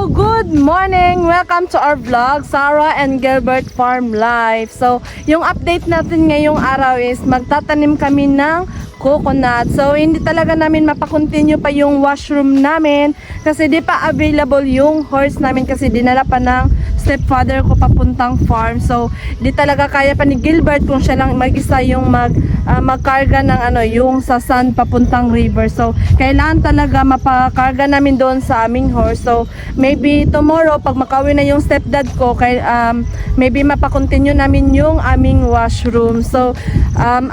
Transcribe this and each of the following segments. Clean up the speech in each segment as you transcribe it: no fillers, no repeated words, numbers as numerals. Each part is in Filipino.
Good morning! Welcome to our vlog, Sarah and Gilbert Farm Life. So, yung update natin ngayong araw is magtatanim kami ng coconut. So, hindi talaga namin mapakontinue pa yung washroom namin kasi di pa available yung horse namin kasi dinala pa ng stepfather ko papuntang farm. So, di talaga kaya pa ni Gilbert kung siya lang mag-isa yung magkarga ng yung sa sand papuntang river. So, kailangan talaga mapakarga namin doon sa aming horse. So, maybe tomorrow pag makauwi na yung stepdad ko, maybe mapakontinue namin yung aming washroom. So,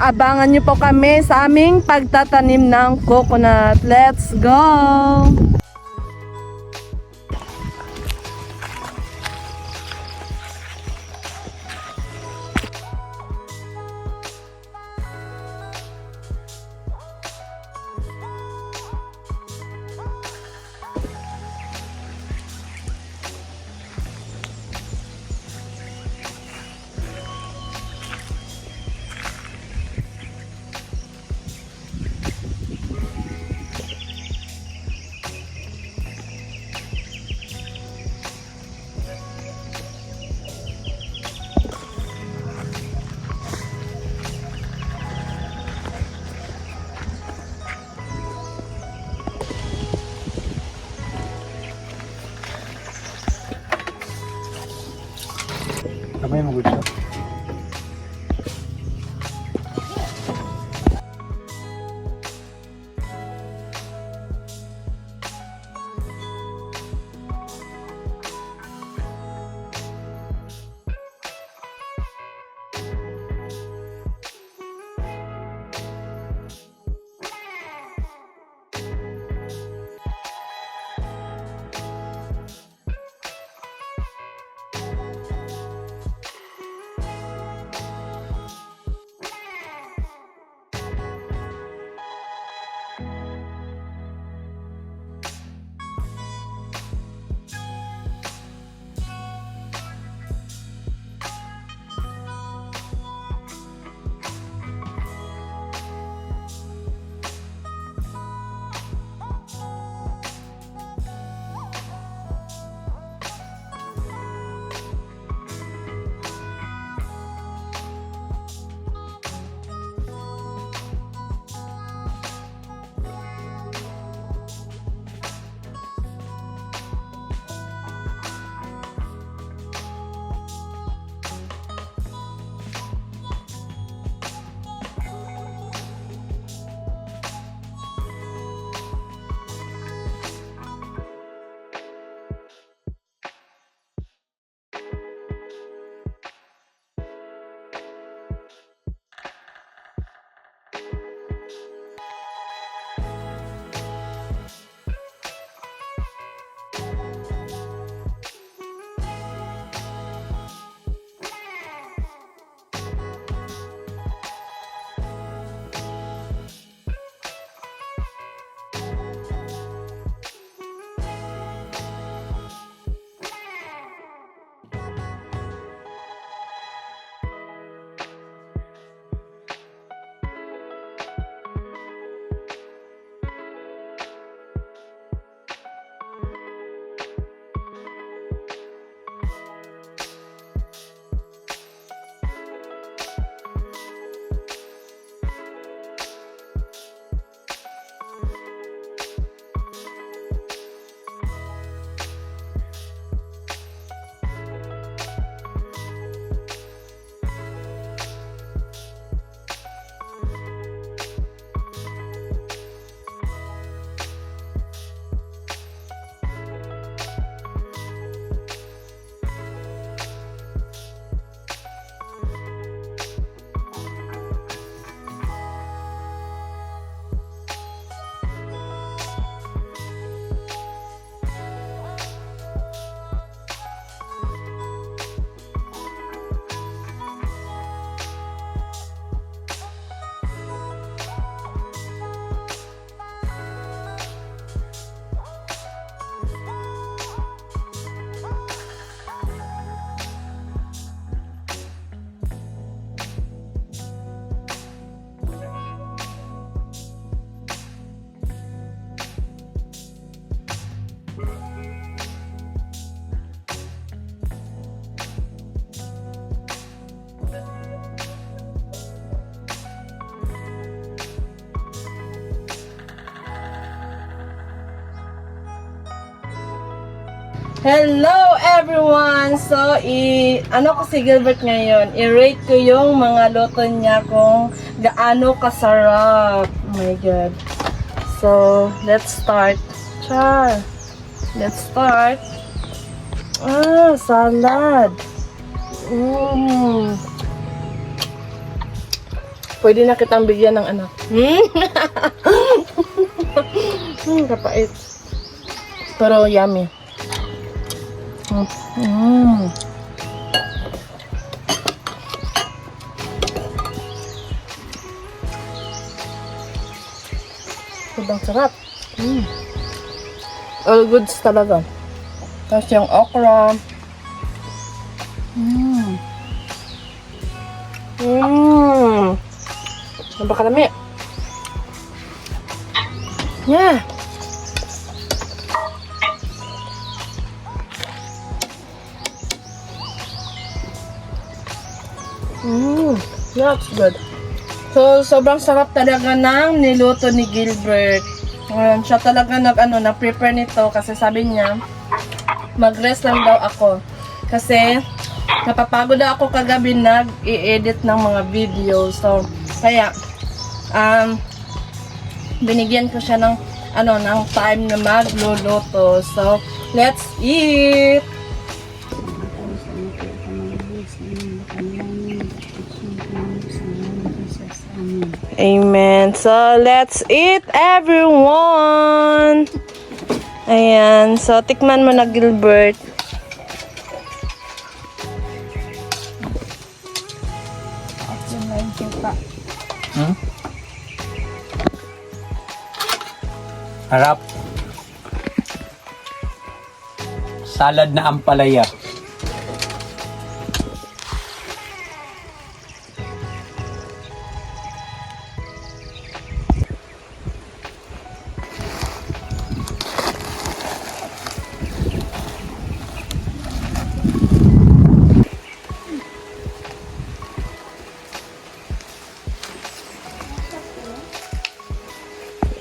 abangan nyo po kami sa aming pagtatanim ng coconut. Let's go! Kamay mo gusto. Hello everyone! So, ano ko si Gilbert ngayon? I-rate ko yung mga luto niya kung gaano kasarap. Oh my God. So, let's start. Char! Let's start. Salad. Pwede na kitang bigyan ng ano. Kapait. Pero yummy. Sobrang sarap. All goods talaga. Tapos yung okra. Napakalami. Yeah. That's good. So, sobrang sarap talaga ng niluto ni Gilbert. Ngayon, siya talaga na-prepare nito kasi sabi niya, mag-rest lang daw ako. Kasi, napapagod ako kagabi nag-i-edit ng mga video. So, kaya, binigyan ko siya ng, ng time na magluluto. So, let's eat! Amen. So, let's eat, everyone! Ayan. So, tikman mo na, Gilbert. Harap. Salad na ampalaya.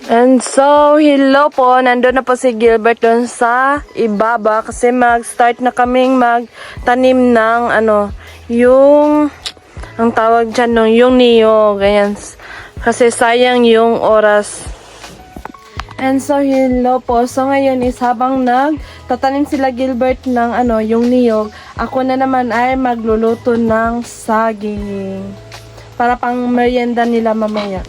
And so, hello po. Nandun na po si Gilbert doon sa ibaba kasi mag-start na kaming magtanim ng yung ang tawag dyan yung niyog. Ganyan. Kasi sayang yung oras. And so, hello po. So, ngayon is habang nagtatanim sila Gilbert ng yung niyog, ako na naman ay magluluto ng saging. Para pang merienda nila mamaya.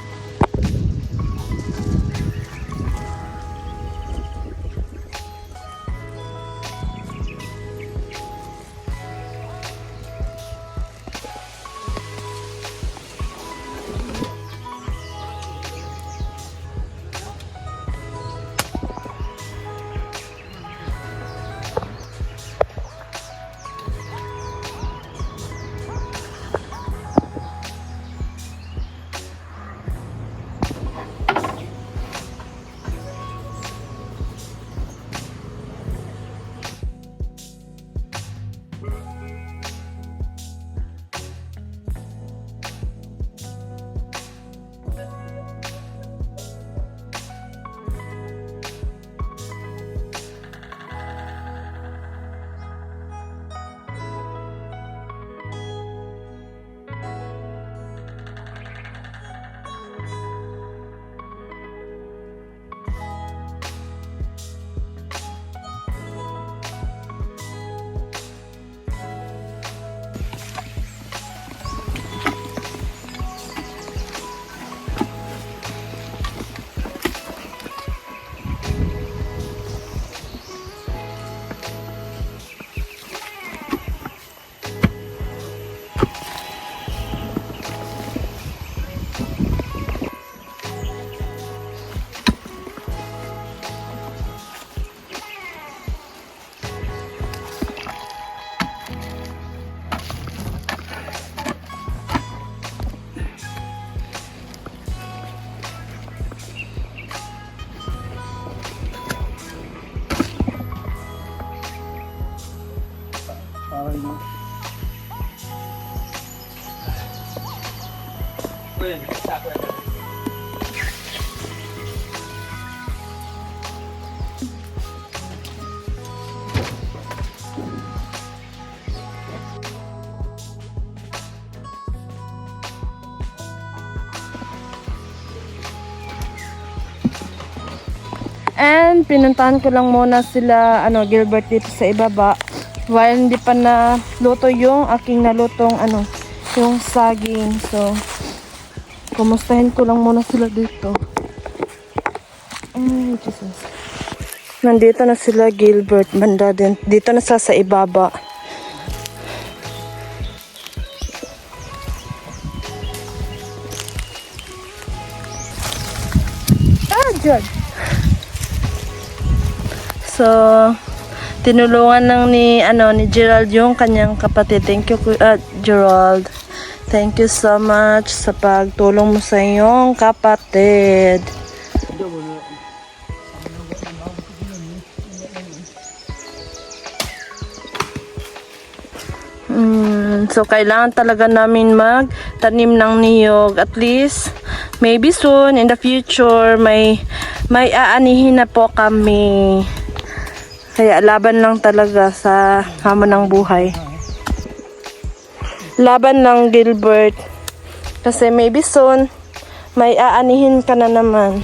And pinuntahan ko lang muna sila, Gilbert dito sa ibaba. While hindi pa na luto yung aking nalutong, yung saging. So, kumustahin ko lang muna sila dito. Ay, Jesus. Nandito na sila, Gilbert, banda din. Dito na sa ibaba. Diyan. So, tinulungan lang ni Gerald yung kanyang kapatid. Thank you, Gerald. Thank you so much sa pagtulong mo sa iyong kapatid. So, kailangan talaga namin magtanim ng niyog. At least, maybe soon, in the future, may aanihin na po kami. Kaya, laban lang talaga sa hamon ng buhay. Laban lang, Gilbert. Kasi maybe soon, may aanihin ka na naman.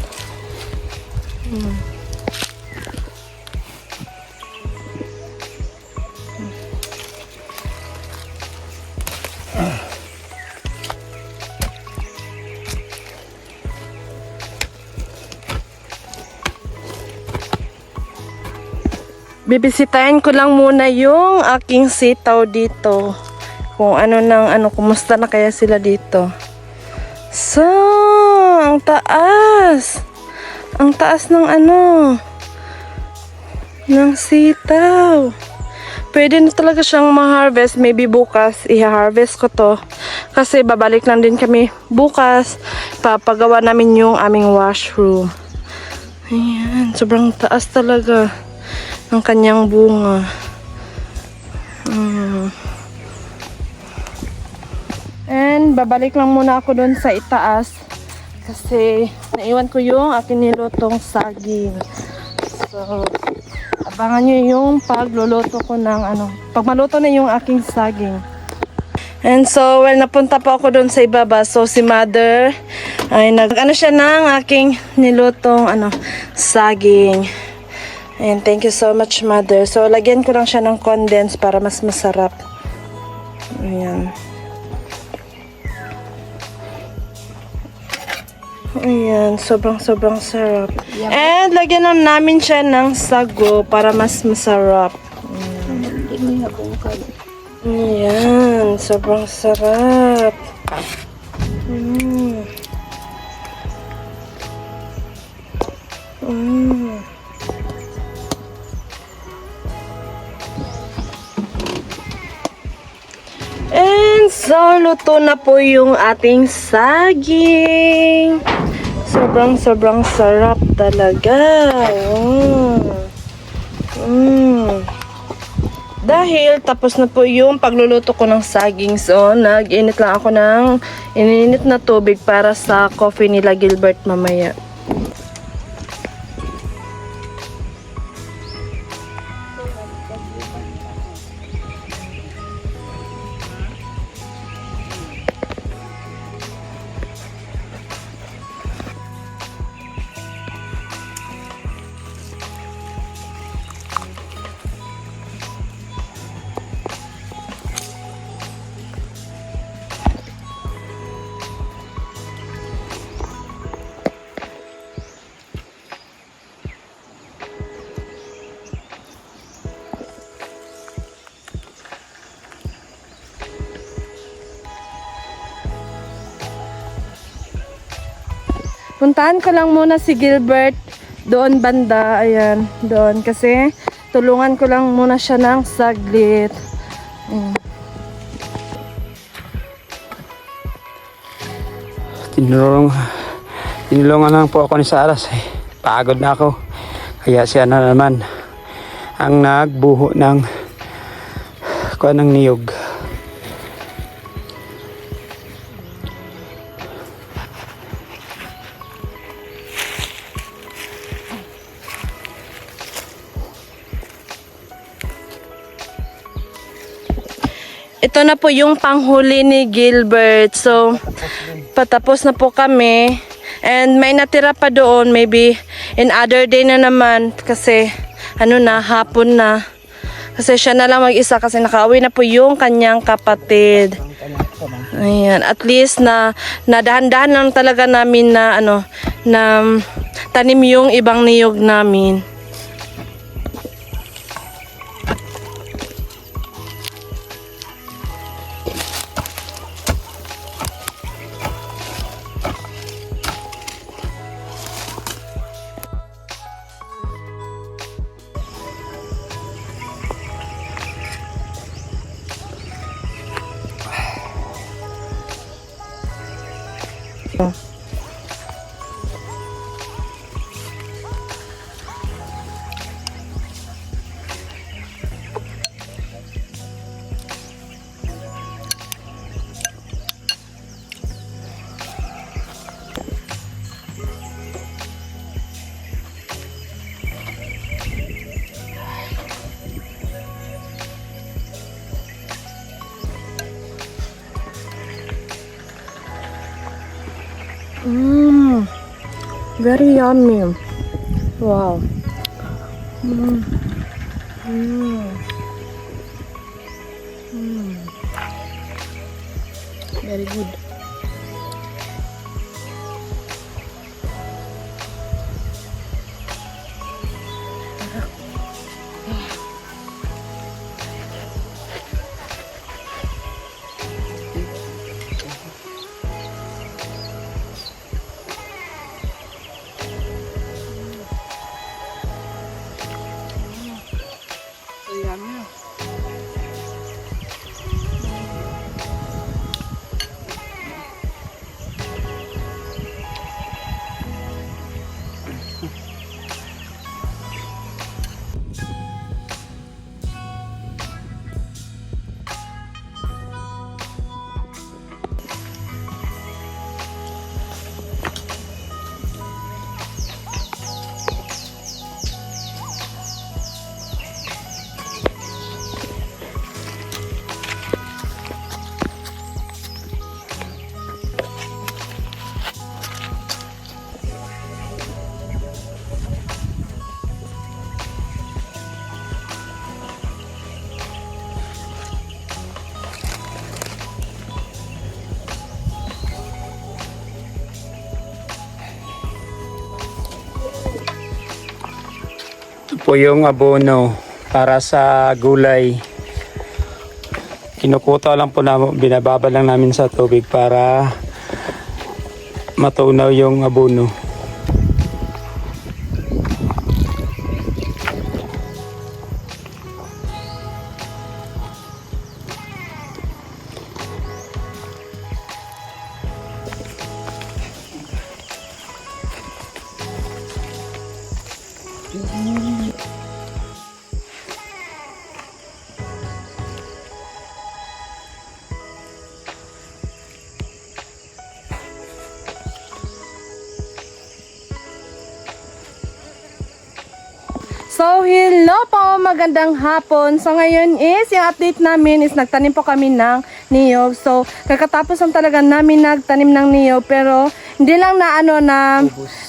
Bibisitahin ko lang muna yung aking sitaw dito. Kung kumusta na kaya sila dito. So, ang taas. Ang taas ng ng sitaw. Pwede na talaga siyang ma-harvest. Maybe bukas, i-harvest ko to. Kasi babalik lang din kami bukas. Papagawa namin yung aming washroom. Ayan, sobrang taas talaga ng kanyang bunga. And babalik lang muna ako doon sa itaas kasi naiwan ko yung aking nilutong saging. So, abangan nyo yung pagluluto ko ng pag maluto na yung aking saging. And so, napunta po ako doon sa ibaba. So, si mother ay siya ng aking nilutong saging. And thank you so much, mother. So, lagyan ko lang siya ng condense para mas masarap. Ayan. Ayan, sobrang sarap. And lagyan lang namin siya ng sago para mas masarap. Ayan, sobrang sarap. And so, luto na po yung ating saging. Sobrang sarap talaga. Dahil tapos na po yung pagluluto ko ng saging. So, nag-init lang ako ng ininit na tubig para sa coffee nila Gilbert mamaya. Puntahan ko lang muna si Gilbert doon banda, ayan, doon kasi tulungan ko lang muna siya ng saglit. Tinulungan lang po ako ni Sarah. Pagod na ako. Kaya siya na naman ang nagbuho ng niyog. Ito na po yung panghuli ni Gilbert. So, patapos na po kami. And may natira pa doon, maybe in other day na naman kasi ano na, hapon na. Kasi siya na lang mag-isa kasi nakauwi na po yung kanyang kapatid. Ayan, at least na dahan-dahan lang talaga namin na na tanim yung ibang niyog namin. Very yummy. Wow. Very good. Ito po yung abono para sa gulay. Kinukuta lang po namin, binababa lang namin sa tubig para matunaw yung abono. So, hello po, magandang hapon. So, ngayon is, yung update namin is nagtanim po kami ng niyog. So, kakatapos lang talaga namin nagtanim ng niyog, pero hindi lang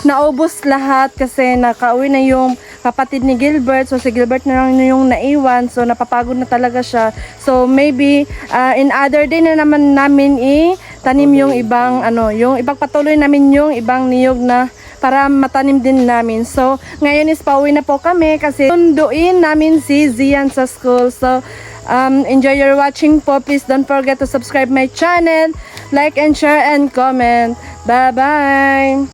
naubos lahat kasi nakauwi na yung kapatid ni Gilbert. So, si Gilbert na lang yung naiwan. So, napapagod na talaga siya. So, maybe in other day na naman namin tanim yung ibang, yung ipagpatuloy namin yung ibang niyog na para matanim din namin. So, ngayon is pauwi na po kami kasi sunduin namin si Zian sa school. So, enjoy your watching po. Please don't forget to subscribe my channel, like and share and comment. Bye-bye!